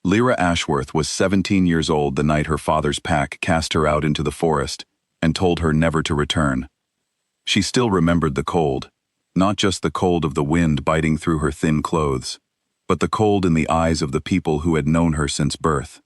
Lyra Ashworth was 17 years old the night her father's pack cast her out into the forest and told her never to return. She still remembered the cold, not just the cold of the wind biting through her thin clothes, but the cold in the eyes of the people who had known her since birth.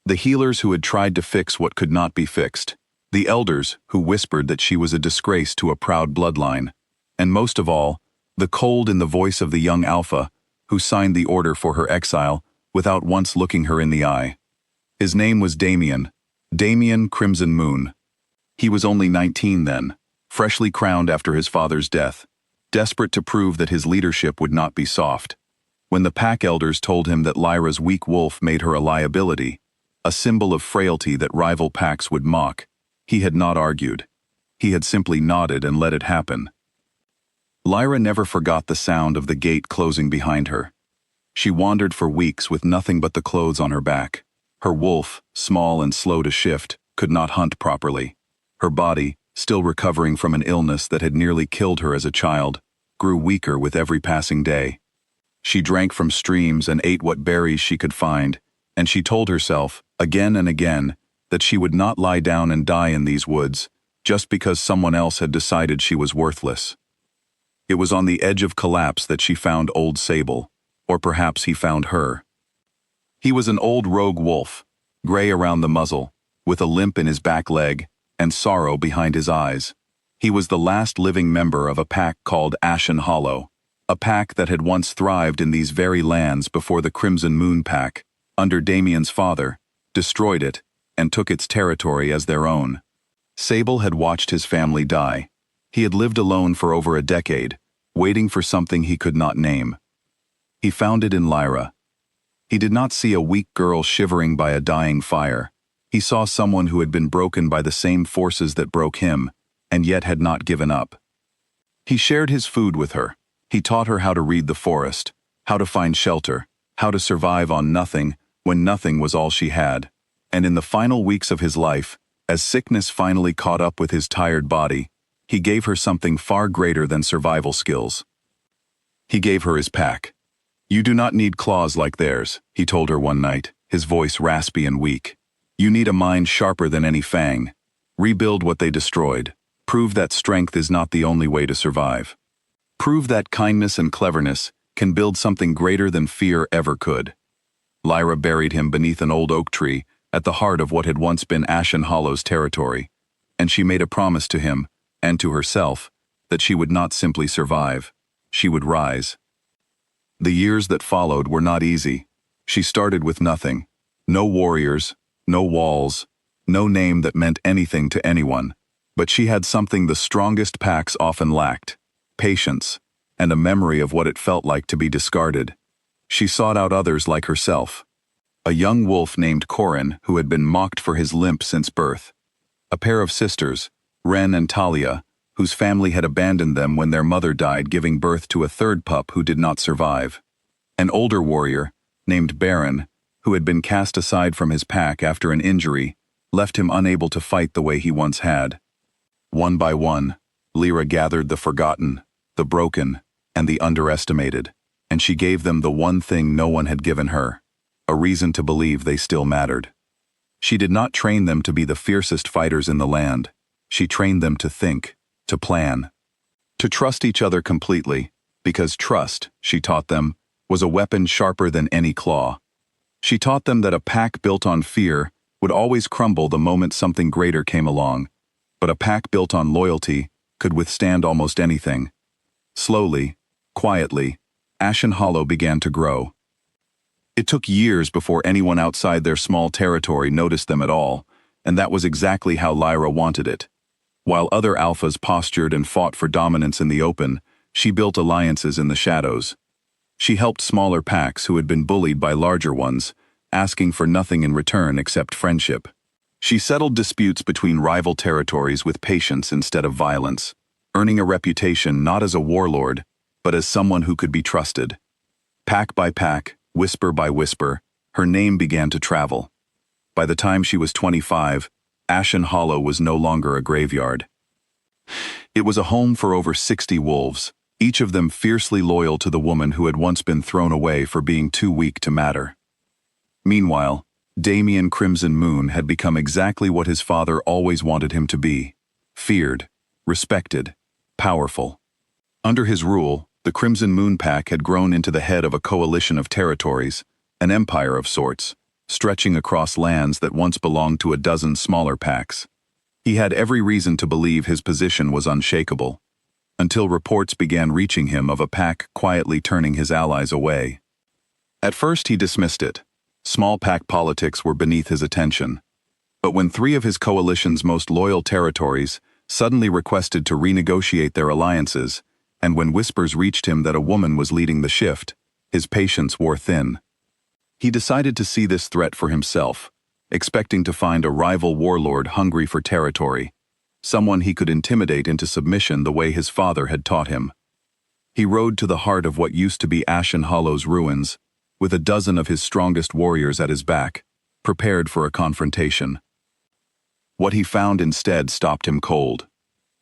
The healers who had tried to fix what could not be fixed, the elders who whispered that she was a disgrace to a proud bloodline, and most of all, the cold in the voice of the young Alpha who signed the order for her exile without once looking her in the eye. His name was Damien Crimson Moon. He was only 19 then, freshly crowned after his father's death, desperate to prove that his leadership would not be soft. When the pack elders told him that Lyra's weak wolf made her a liability, a symbol of frailty that rival packs would mock, he had not argued. He had simply nodded and let it happen. Lyra never forgot the sound of the gate closing behind her. She wandered for weeks with nothing but the clothes on her back. Her wolf, small and slow to shift, could not hunt properly. Her body, still recovering from an illness that had nearly killed her as a child, grew weaker with every passing day. She drank from streams and ate what berries she could find, and she told herself, again and again, that she would not lie down and die in these woods, just because someone else had decided she was worthless. It was on the edge of collapse that she found old Sable, or perhaps he found her. He was an old rogue wolf, gray around the muzzle, with a limp in his back leg, and sorrow behind his eyes. He was the last living member of a pack called Ashen Hollow, a pack that had once thrived in these very lands before the Crimson Moon Pack, under Damien's father, destroyed it and took its territory as their own. Sable had watched his family die. He had lived alone for over a decade, waiting for something he could not name. He found it in Lyra. He did not see a weak girl shivering by a dying fire. He saw someone who had been broken by the same forces that broke him, and yet had not given up. He shared his food with her. He taught her how to read the forest, how to find shelter, how to survive on nothing when nothing was all she had. And in the final weeks of his life, as sickness finally caught up with his tired body, he gave her something far greater than survival skills. He gave her his pack. "You do not need claws like theirs," he told her one night, his voice raspy and weak. "You need a mind sharper than any fang. Rebuild what they destroyed. Prove that strength is not the only way to survive. Prove that kindness and cleverness can build something greater than fear ever could." Lyra buried him beneath an old oak tree at the heart of what had once been Ashen Hollow's territory, and she made a promise to him, and to herself, that she would not simply survive, she would rise. The years that followed were not easy. She started with nothing. No warriors, no walls, no name that meant anything to anyone, but she had something the strongest packs often lacked: patience, and a memory of what it felt like to be discarded. She sought out others like herself. A young wolf named Corin who had been mocked for his limp since birth. A pair of sisters, Ren and Talia, whose family had abandoned them when their mother died, giving birth to a third pup who did not survive. An older warrior, named Baron, who had been cast aside from his pack after an injury, left him unable to fight the way he once had. One by one, Lyra gathered the forgotten, the broken, and the underestimated, and she gave them the one thing no one had given her: a reason to believe they still mattered. She did not train them to be the fiercest fighters in the land. She trained them to think, to plan, to trust each other completely, because trust, she taught them, was a weapon sharper than any claw. She taught them that a pack built on fear would always crumble the moment something greater came along, but a pack built on loyalty could withstand almost anything. Slowly, quietly, Ashen Hollow began to grow. It took years before anyone outside their small territory noticed them at all, and that was exactly how Lyra wanted it. While other alphas postured and fought for dominance in the open, she built alliances in the shadows. She helped smaller packs who had been bullied by larger ones, asking for nothing in return except friendship. She settled disputes between rival territories with patience instead of violence, earning a reputation not as a warlord, but as someone who could be trusted. Pack by pack, whisper by whisper, her name began to travel. By the time she was 25, Ashen Hollow was no longer a graveyard. It was a home for over 60 wolves, each of them fiercely loyal to the woman who had once been thrown away for being too weak to matter. Meanwhile, Damien Crimson Moon had become exactly what his father always wanted him to be: feared, respected, powerful. Under his rule, the Crimson Moon Pack had grown into the head of a coalition of territories, an empire of sorts, stretching across lands that once belonged to a dozen smaller packs. He had every reason to believe his position was unshakable, until reports began reaching him of a pack quietly turning his allies away. At first he dismissed it. Small pack politics were beneath his attention. But when three of his coalition's most loyal territories suddenly requested to renegotiate their alliances, and when whispers reached him that a woman was leading the shift, his patience wore thin. He decided to see this threat for himself, expecting to find a rival warlord hungry for territory, someone he could intimidate into submission the way his father had taught him. He rode to the heart of what used to be Ashen Hollow's ruins, with a dozen of his strongest warriors at his back, prepared for a confrontation. What he found instead stopped him cold.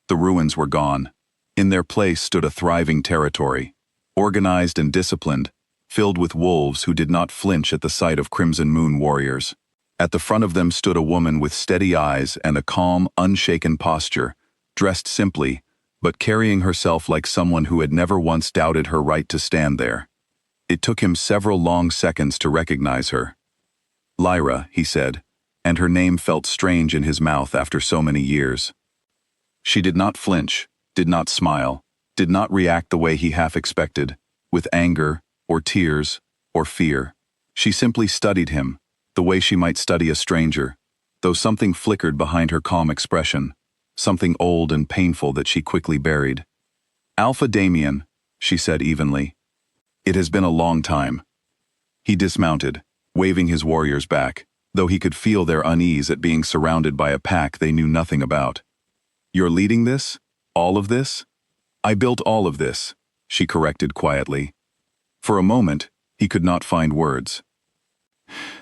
The ruins were gone. In their place stood a thriving territory, organized and disciplined, filled with wolves who did not flinch at the sight of Crimson Moon warriors. At the front of them stood a woman with steady eyes and a calm, unshaken posture, dressed simply, but carrying herself like someone who had never once doubted her right to stand there. It took him several long seconds to recognize her. Lyra, he said, and her name felt strange in his mouth after so many years. She did not flinch, did not smile, did not react the way he half expected, with anger, or tears, or fear. She simply studied him, the way she might study a stranger, though something flickered behind her calm expression, something old and painful that she quickly buried. "Alpha Damien," she said evenly. "It has been a long time." He dismounted, waving his warriors back, though he could feel their unease at being surrounded by a pack they knew nothing about. "You're leading this? All of this?" "I built all of this," she corrected quietly. For a moment, he could not find words.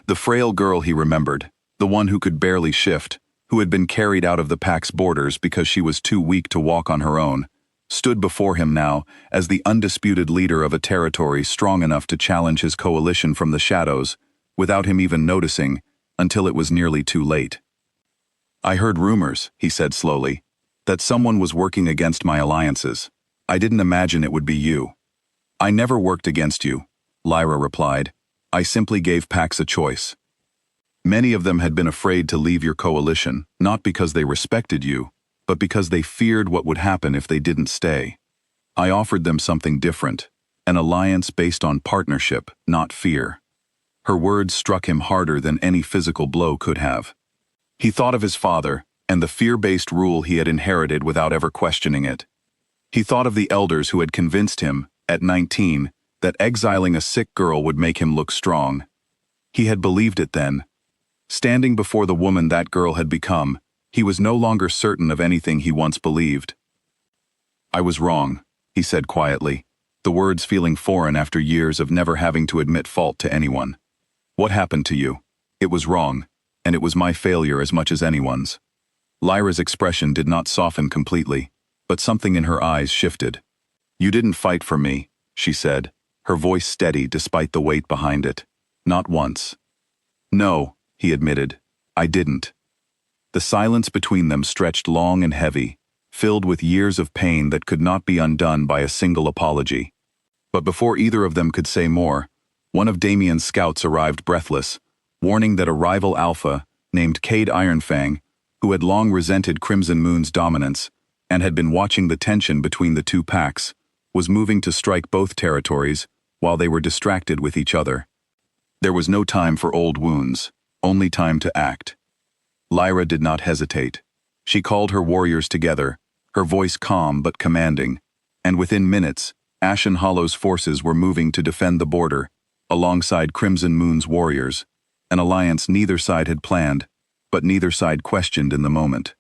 The frail girl he remembered, the one who could barely shift, who had been carried out of the pack's borders because she was too weak to walk on her own, stood before him now as the undisputed leader of a territory strong enough to challenge his coalition from the shadows, without him even noticing, until it was nearly too late. "I heard rumors," he said slowly, "that someone was working against my alliances. I didn't imagine it would be you." "I never worked against you," Lyra replied. "I simply gave packs a choice. Many of them had been afraid to leave your coalition, not because they respected you, but because they feared what would happen if they didn't stay. I offered them something different, an alliance based on partnership, not fear." Her words struck him harder than any physical blow could have. He thought of his father, and the fear-based rule he had inherited without ever questioning it. He thought of the elders who had convinced him, at 19, that exiling a sick girl would make him look strong. He had believed it then. Standing before the woman that girl had become, he was no longer certain of anything he once believed. "I was wrong," he said quietly, the words feeling foreign after years of never having to admit fault to anyone. "What happened to you? It was wrong, and it was my failure as much as anyone's." Lyra's expression did not soften completely, but something in her eyes shifted. "You didn't fight for me," she said, her voice steady despite the weight behind it. "Not once." "No," he admitted, "I didn't." The silence between them stretched long and heavy, filled with years of pain that could not be undone by a single apology. But before either of them could say more, one of Damien's scouts arrived breathless, warning that a rival alpha, named Cade Ironfang, who had long resented Crimson Moon's dominance, and had been watching the tension between the two packs, was moving to strike both territories, while they were distracted with each other. There was no time for old wounds, only time to act. Lyra did not hesitate. She called her warriors together, her voice calm but commanding, and within minutes, Ashen Hollow's forces were moving to defend the border, alongside Crimson Moon's warriors, an alliance neither side had planned, but neither side questioned in the moment.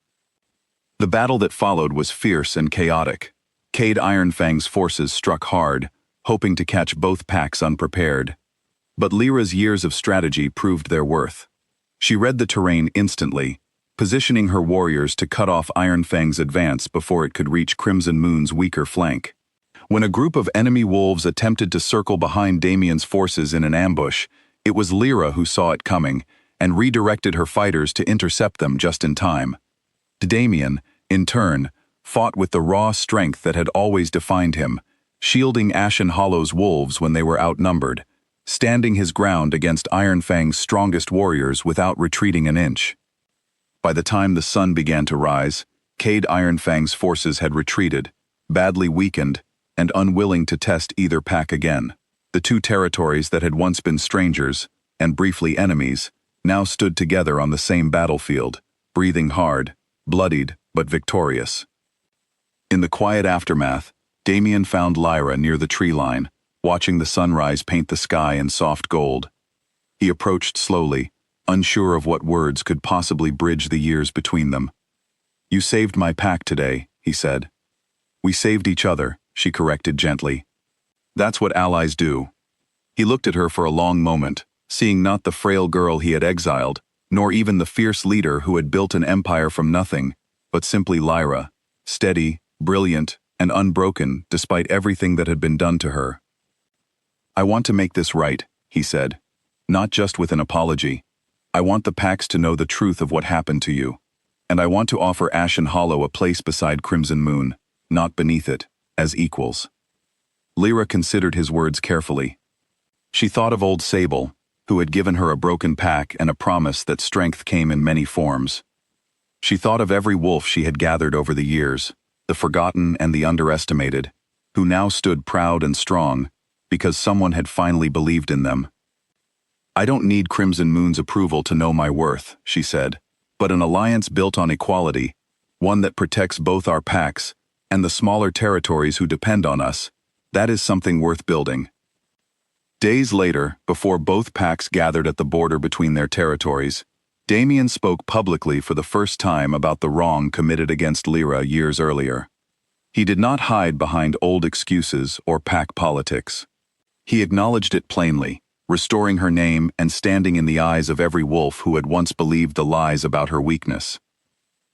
The battle that followed was fierce and chaotic. Cade Ironfang's forces struck hard, hoping to catch both packs unprepared. But Lyra's years of strategy proved their worth. She read the terrain instantly, positioning her warriors to cut off Ironfang's advance before it could reach Crimson Moon's weaker flank. When a group of enemy wolves attempted to circle behind Damien's forces in an ambush, It was Lyra who saw it coming and redirected her fighters to intercept them just in time. Damian, in turn, fought with the raw strength that had always defined him, shielding Ashen Hollow's wolves when they were outnumbered, standing his ground against Ironfang's strongest warriors without retreating an inch. By the time the sun began to rise, Cade Ironfang's forces had retreated, badly weakened, and unwilling to test either pack again. The two territories that had once been strangers, and briefly enemies, now stood together on the same battlefield, breathing hard, bloodied, but victorious. In the quiet aftermath, Damian found Lyra near the tree line, watching the sunrise paint the sky in soft gold. He approached slowly, unsure of what words could possibly bridge the years between them. "You saved my pack today," he said. "We saved each other," she corrected gently. "That's what allies do." He looked at her for a long moment, seeing not the frail girl he had exiled, nor even the fierce leader who had built an empire from nothing, but simply Lyra, steady, brilliant, and unbroken despite everything that had been done to her. "I want to make this right," he said. "Not just with an apology. I want the Pax to know the truth of what happened to you. And I want to offer Ashen Hollow a place beside Crimson Moon, not beneath it, as equals." Lyra considered his words carefully. She thought of old Sable, who had given her a broken pack and a promise that strength came in many forms. She thought of every wolf she had gathered over the years, the forgotten and the underestimated, who now stood proud and strong, because someone had finally believed in them. "I don't need Crimson Moon's approval to know my worth," she said, "but an alliance built on equality, one that protects both our packs and the smaller territories who depend on us, that is something worth building." Days later, before both packs gathered at the border between their territories, Damian spoke publicly for the first time about the wrong committed against Lyra years earlier. He did not hide behind old excuses or pack politics. He acknowledged it plainly, restoring her name and standing in the eyes of every wolf who had once believed the lies about her weakness.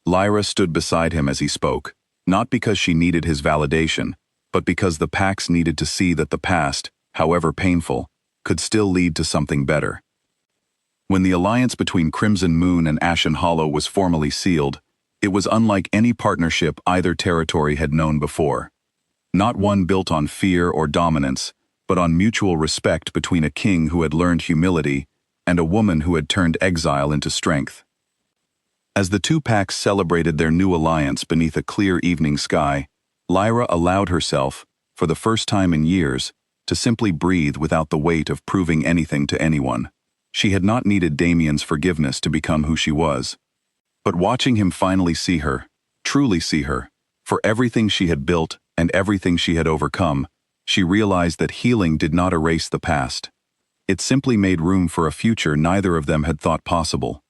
Lyra stood beside him as he spoke, not because she needed his validation, but because the packs needed to see that the past, however painful, could still lead to something better. When the alliance between Crimson Moon and Ashen Hollow was formally sealed, it was unlike any partnership either territory had known before. Not one built on fear or dominance, but on mutual respect between a king who had learned humility and a woman who had turned exile into strength. As the two packs celebrated their new alliance beneath a clear evening sky, Lyra allowed herself, for the first time in years, to simply breathe without the weight of proving anything to anyone. She had not needed Damian's forgiveness to become who she was. But watching him finally see her, truly see her, for everything she had built and everything she had overcome, she realized that healing did not erase the past. It simply made room for a future neither of them had thought possible.